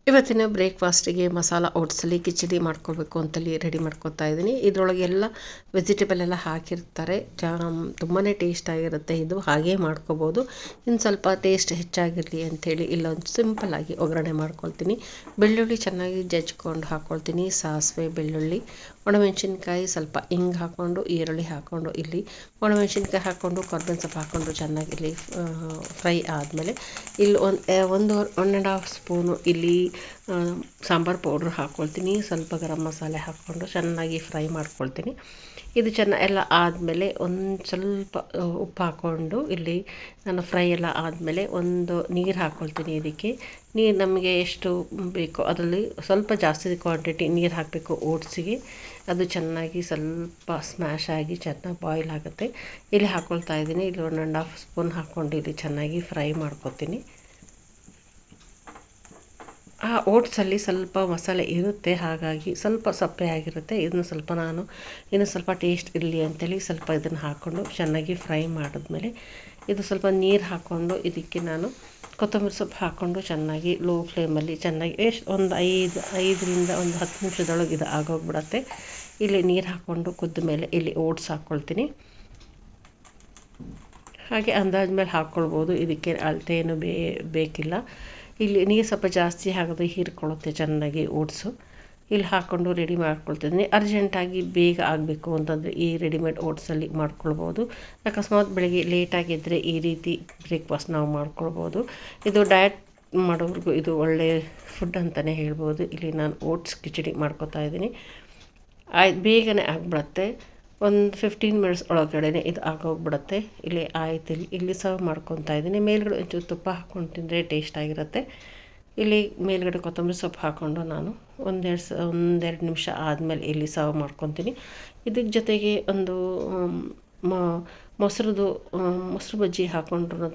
ಇವತ್ತಿನ ಬ್ರೇಕ್ಫಾಸ್ಟಿಗೆ ಮಸಾಲ ಓಟ್ಸಲ್ಲಿ ಕಿಚಡಿ ಮಾಡ್ಕೊಳ್ಬೇಕು ಅಂತೇಳಿ ರೆಡಿ ಮಾಡ್ಕೊತಾ ಇದ್ದೀನಿ. ಇದರೊಳಗೆ ಎಲ್ಲ ವೆಜಿಟೇಬಲ್ ಎಲ್ಲ ಹಾಕಿರ್ತಾರೆ. ತುಂಬಾ ಟೇಸ್ಟ್ ಆಗಿರುತ್ತೆ. ಇದು ಹಾಗೇ ಮಾಡ್ಕೋಬೋದು. ಇನ್ನು ಸ್ವಲ್ಪ ಟೇಸ್ಟ್ ಹೆಚ್ಚಾಗಿರಲಿ ಅಂಥೇಳಿ ಇಲ್ಲೊಂದು ಸಿಂಪಲ್ಲಾಗಿ ಒಗ್ಗರಣೆ ಮಾಡ್ಕೊಳ್ತೀನಿ. ಬೆಳ್ಳುಳ್ಳಿ ಚೆನ್ನಾಗಿ ಜಜ್ಕೊಂಡು ಹಾಕ್ಕೊಳ್ತೀನಿ. ಸಾಸಿವೆ, ಬೆಳ್ಳುಳ್ಳಿ, ಒಣಮೆಣಸಿನ್ಕಾಯಿ, ಸ್ವಲ್ಪ ಹಿಂಗೆ ಹಾಕ್ಕೊಂಡು ಈರುಳ್ಳಿ ಹಾಕ್ಕೊಂಡು ಇಲ್ಲಿ ಒಣಮೆಣಸಿನ್ಕಾಯಿ ಹಾಕ್ಕೊಂಡು ಕರ್ಬೇವಿನ ಸೊಪ್ಪು ಹಾಕ್ಕೊಂಡು ಚೆನ್ನಾಗಿ ಇಲ್ಲಿ ಫ್ರೈ ಆದಮೇಲೆ ಇಲ್ಲಿ ಒಂದು 1.5 ಸ್ಪೂನು ಇಲ್ಲಿ ಸಾಂಬಾರು ಪೌಡ್ರ್ ಹಾಕ್ಕೊಳ್ತೀನಿ. ಸ್ವಲ್ಪ ಗರಂ ಮಸಾಲೆ ಹಾಕ್ಕೊಂಡು ಚೆನ್ನಾಗಿ ಫ್ರೈ ಮಾಡ್ಕೊಳ್ತೀನಿ. ಇದು ಎಲ್ಲ ಆದಮೇಲೆ ಒಂದು ಸ್ವಲ್ಪ ಉಪ್ಪು ಹಾಕ್ಕೊಂಡು ಇಲ್ಲಿ ನಾನು ಫ್ರೈ ಎಲ್ಲ ಆದಮೇಲೆ ಒಂದು ನೀರು ಹಾಕ್ಕೊಳ್ತೀನಿ. ಇದಕ್ಕೆ ನೀರು ನಮಗೆ ಎಷ್ಟು ಬೇಕೋ ಅದರಲ್ಲಿ ಸ್ವಲ್ಪ ಜಾಸ್ತಿ ಕ್ವಾಂಟಿಟಿ ನೀರು ಹಾಕಬೇಕು ಓಟ್ಸಿಗೆ. ಅದು ಚೆನ್ನಾಗಿ ಸ್ವಲ್ಪ ಸ್ಮ್ಯಾಶ್ ಆಗಿ ಚೆನ್ನಾಗಿ ಬಾಯ್ಲ್ ಆಗುತ್ತೆ. ಇಲ್ಲಿ ಹಾಕ್ಕೊಳ್ತಾ ಇದ್ದೀನಿ. ಇಲ್ಲಿ 1.5 ಸ್ಪೂನ್ ಹಾಕ್ಕೊಂಡು ಇಲ್ಲಿ ಚೆನ್ನಾಗಿ ಫ್ರೈ ಮಾಡ್ಕೊತೀನಿ. ಆ ಓಟ್ಸಲ್ಲಿ ಸ್ವಲ್ಪ ಮಸಾಲೆ ಇರುತ್ತೆ, ಹಾಗಾಗಿ ಸ್ವಲ್ಪ ಸಪ್ಪೆ ಆಗಿರುತ್ತೆ. ಇದನ್ನು ಸ್ವಲ್ಪ ನಾನು ಇನ್ನು ಸ್ವಲ್ಪ ಟೇಸ್ಟ್ ಇರಲಿ ಅಂತೇಳಿ ಸ್ವಲ್ಪ ಇದನ್ನು ಹಾಕ್ಕೊಂಡು ಚೆನ್ನಾಗಿ ಫ್ರೈ ಮಾಡಿದ್ಮೇಲೆ ಇದು ಸ್ವಲ್ಪ ನೀರು ಹಾಕ್ಕೊಂಡು ಇದಕ್ಕೆ ನಾನು ಕೊತ್ತಂಬರಿ ಸೊಪ್ಪು ಹಾಕ್ಕೊಂಡು ಚೆನ್ನಾಗಿ ಲೋ ಫ್ಲೇಮಲ್ಲಿ ಚೆನ್ನಾಗಿ ಒಂದು 5ರಿಂದ ಒಂದು 10 ನಿಮಿಷದೊಳಗೆ ಇದು ಆಗೋಗ್ಬಿಡತ್ತೆ. ಇಲ್ಲಿ ನೀರು ಹಾಕ್ಕೊಂಡು ಕುದ್ದ ಮೇಲೆ ಇಲ್ಲಿ ಓಟ್ಸ್ ಹಾಕ್ಕೊಳ್ತೀನಿ. ಹಾಗೆ ಅಂದಾಜು ಮೇಲೆ ಹಾಕ್ಕೊಳ್ಬೋದು. ಇದಕ್ಕೆ ಅಳತೆ ಏನು ಬೇಕಿಲ್ಲ. ಇಲ್ಲಿ ನೀರು ಸ್ವಲ್ಪ ಜಾಸ್ತಿ ಹಾಕಿದ್ರೆ ಹೀರ್ಕೊಳ್ಳುತ್ತೆ ಚೆನ್ನಾಗಿ ಓಟ್ಸು. ಇಲ್ಲಿ ಹಾಕ್ಕೊಂಡು ರೆಡಿ ಮಾಡ್ಕೊಳ್ತಿದ್ದೀನಿ. ಅರ್ಜೆಂಟಾಗಿ ಬೇಗ ಆಗಬೇಕು ಅಂತಂದರೆ ಈ ರೆಡಿಮೇಡ್ ಓಟ್ಸಲ್ಲಿ ಮಾಡ್ಕೊಳ್ಬೋದು. ಅಕಸ್ಮಾತ್ ಬೆಳಗ್ಗೆ ಲೇಟಾಗಿದ್ದರೆ ಈ ರೀತಿ ಬ್ರೇಕ್ಫಾಸ್ಟ್ ನಾವು ಮಾಡ್ಕೊಳ್ಬೋದು. ಇದು ಡಯಟ್ ಮಾಡೋವ್ರಿಗೂ ಇದು ಒಳ್ಳೆಯ ಫುಡ್ ಅಂತಲೇ ಹೇಳ್ಬೋದು. ಇಲ್ಲಿ ನಾನು ಓಟ್ಸ್ ಕಿಚಡಿ ಮಾಡ್ಕೊತಾ ಇದ್ದೀನಿ. ಬೇಗನೆ ಆಗಿಬಿಡತ್ತೆ. ಒಂದು 15 ಮಿನಿಟ್ಸ್ ಒಳಗಡೆ ಇದು ಆಗೋಗ್ಬಿಡುತ್ತೆ. ಇಲ್ಲಿ ಆಯ್ತು. ಇಲ್ಲಿ ಸರ್ವ್ ಮಾಡ್ಕೊತಾ ಇದ್ದೀನಿ. ಮೇಲ್ಗಡೆ ಒಂಚೂರು ತುಪ್ಪ ಹಾಕ್ಕೊಂಡು ತಿಂದರೆ ಟೇಸ್ಟ್ ಆಗಿರುತ್ತೆ. ಇಲ್ಲಿ ಮೇಲ್ಗಡೆ ಕೊತ್ತಂಬರಿ ಸೊಪ್ಪು ಹಾಕ್ಕೊಂಡು ನಾನು ಒಂದೆರಡು ನಿಮಿಷ ಆದಮೇಲೆ ಇಲ್ಲಿ ಸರ್ವ್ ಮಾಡ್ಕೊತೀನಿ. ಇದಕ್ಕೆ ಜೊತೆಗೆ ಒಂದು ಮೊಸರು ಬಜ್ಜಿ ಹಾಕ್ಕೊಂಡ್ರೂ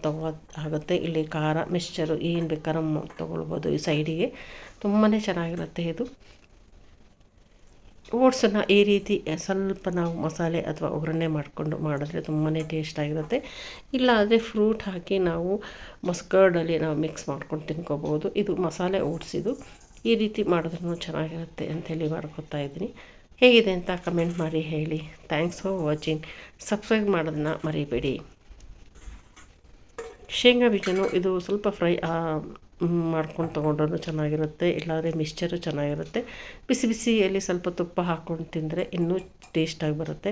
ಆಗುತ್ತೆ. ಇಲ್ಲಿ ಖಾರ ಮಿಕ್ಸ್ಚರು ಏನು ಬೇಕಾದ್ರೂ ತೊಗೊಳ್ಬೋದು. ಈ ಸೈಡಿಗೆ ತುಂಬಾ ಚೆನ್ನಾಗಿರುತ್ತೆ ಇದು. ಓಟ್ಸನ್ನು ಈ ರೀತಿ ಸ್ವಲ್ಪ ನಾವು ಮಸಾಲೆ ಅಥವಾ ಒಗ್ಗರಣೆ ಮಾಡಿದ್ರೆ ತುಂಬಾ ಟೇಸ್ಟ್ ಆಗಿರುತ್ತೆ. ಇಲ್ಲಾಂದರೆ ಫ್ರೂಟ್ ಹಾಕಿ ನಾವು ಮಸ್ಕರ್ಡಲ್ಲಿ ನಾವು ಮಿಕ್ಸ್ ಮಾಡ್ಕೊಂಡು ತಿನ್ಕೋಬೋದು. ಇದು ಮಸಾಲೆ ಓಟ್ಸ್. ಇದು ಈ ರೀತಿ ಮಾಡಿದ್ರೂ ಚೆನ್ನಾಗಿರುತ್ತೆ ಅಂಥೇಳಿ ಮಾಡ್ಕೊತಾ ಇದ್ದೀನಿ. ಹೇಗಿದೆ ಅಂತ ಕಮೆಂಟ್ ಮಾಡಿ ಹೇಳಿ. Thanks for watching. ಸಬ್ಸ್ಕ್ರೈಬ್ ಮಾಡೋದನ್ನ ಮರಿಬೇಡಿ. ಶೇಂಗಾ ಬೀಜನೂ ಇದು ಸ್ವಲ್ಪ ಫ್ರೈ ಮಾಡ್ಕೊಂಡು ತೊಗೊಂಡ್ರೂ ಚೆನ್ನಾಗಿರುತ್ತೆ. ಇಲ್ಲಾಂದರೆ ಮಿಕ್ಸ್ಚರು ಚೆನ್ನಾಗಿರುತ್ತೆ. ಬಿಸಿಯಲ್ಲಿ ಸ್ವಲ್ಪ ತುಪ್ಪ ಹಾಕ್ಕೊಂಡು ತಿಂದರೆ ಇನ್ನೂ ಟೇಸ್ಟಾಗಿ ಬರುತ್ತೆ.